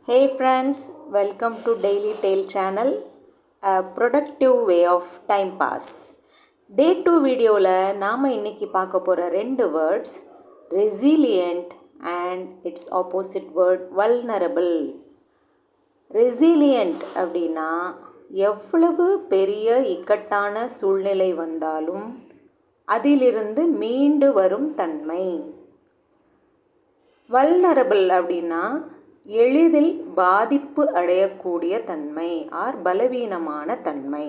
Hey friends, welcome to Daily Tale channel, a productive way of time pass. Day 2 வீடியோவில் நாம் இன்னைக்கு பார்க்க போகிற ரெண்டு words resilient and its opposite word vulnerable. resilient அப்படின்னா எவ்வளவு பெரிய இக்கட்டான சூழ்நிலை வந்தாலும் அதிலிருந்து மீண்டு வரும் தன்மை. vulnerable அப்படின்னா எளிதில் பாதிப்பு அடையக்கூடிய தன்மை ஆர் பலவீனமான தன்மை.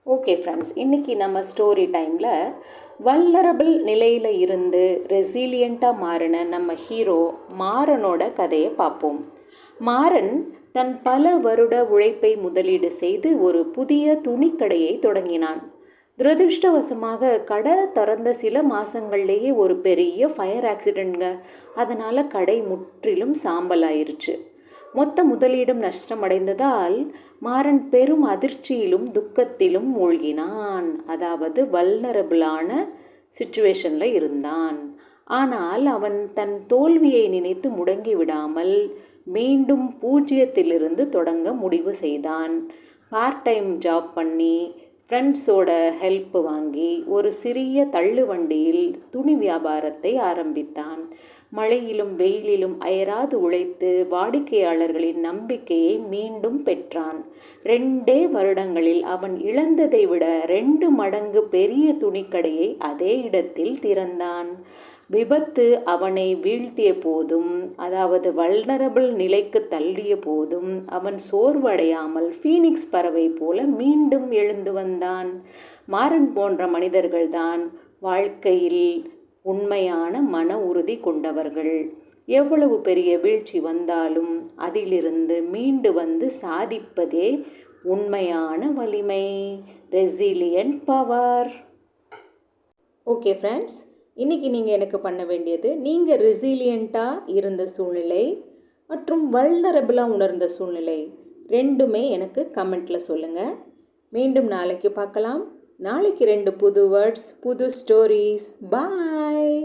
ஓகே ஃப்ரெண்ட்ஸ், இன்றைக்கி நம்ம ஸ்டோரி டைமில் வல்னரபிள் நிலையில் இருந்து ரெசிலியண்ட்டாக மாறின நம்ம ஹீரோ மாறனோட கதையை பார்ப்போம். மாறன் தன் பல வருட உழைப்பை முதலீடு செய்து ஒரு புதிய துணிக்கடையை தொடங்கினான். துரதிருஷ்டவசமாக கடை திறந்த சில மாதங்கள்லேயே ஒரு பெரிய ஃபயர் ஆக்சிடெண்ட்ங்க. அதனால் கடை முற்றிலும் சாம்பலாயிருச்சு. மொத்த முதலீடும் நஷ்டமடைந்ததால் மாறன் பெரும் அதிர்ச்சியிலும் துக்கத்திலும் மூழ்கினான். அதாவது வல்னரபிளான சிச்சுவேஷனில் இருந்தான். ஆனால் அவன் தன் தோல்வியை நினைத்து முடங்கி விடாமல் மீண்டும் பூஜ்ஜியத்திலிருந்து தொடங்க முடிவு செய்தான். பார்ட் டைம் ஜாப் பண்ணி ஃப்ரெண்ட்ஸோட ஹெல்ப் வாங்கி ஒரு சிறிய தள்ளு வண்டியில் துணி வியாபாரத்தை ஆரம்பித்தான். மழையிலும் வெயிலிலும் அயராது உழைத்து வாடிக்கையாளர்களின் நம்பிக்கையை மீண்டும் பெற்றான். 2 வருடங்களில் அவன் இழந்ததை விட 2 மடங்கு பெரிய துணிக்கடையை அதே இடத்தில் திறந்தான். விபத்து அவனை வீழ்த்திய போதும், அதாவது வல்னரபிள் நிலைக்கு தள்ளிய போதும், அவன் சோர்வடையாமல் ஃபீனிக்ஸ் பறவை போல மீண்டும் எழுந்து வந்தான். மாறன் போன்ற மனிதர்கள்தான் வாழ்க்கையில் உண்மையான மன உறுதி கொண்டவர்கள். எவ்வளவு பெரிய வீழ்ச்சி வந்தாலும் அதிலிருந்து மீண்டு வந்து சாதிப்பதே உண்மையான வலிமை, ரெசிலியன்ட் பவர். ஓகே ஃப்ரெண்ட்ஸ், இன்றைக்கி நீங்கள் எனக்கு பண்ண வேண்டியது, நீங்கள் ரெசிலியண்ட்டாக இருந்த சூழ்நிலை மற்றும் வல்னரபிளாக உணர்ந்த சூழ்நிலை ரெண்டுமே எனக்கு கமெண்ட்டில் சொல்லுங்கள். மீண்டும் நாளைக்கு பார்க்கலாம். நாளைக்கு 2 புது வேர்ட்ஸ், புது ஸ்டோரிஸ். பாய்.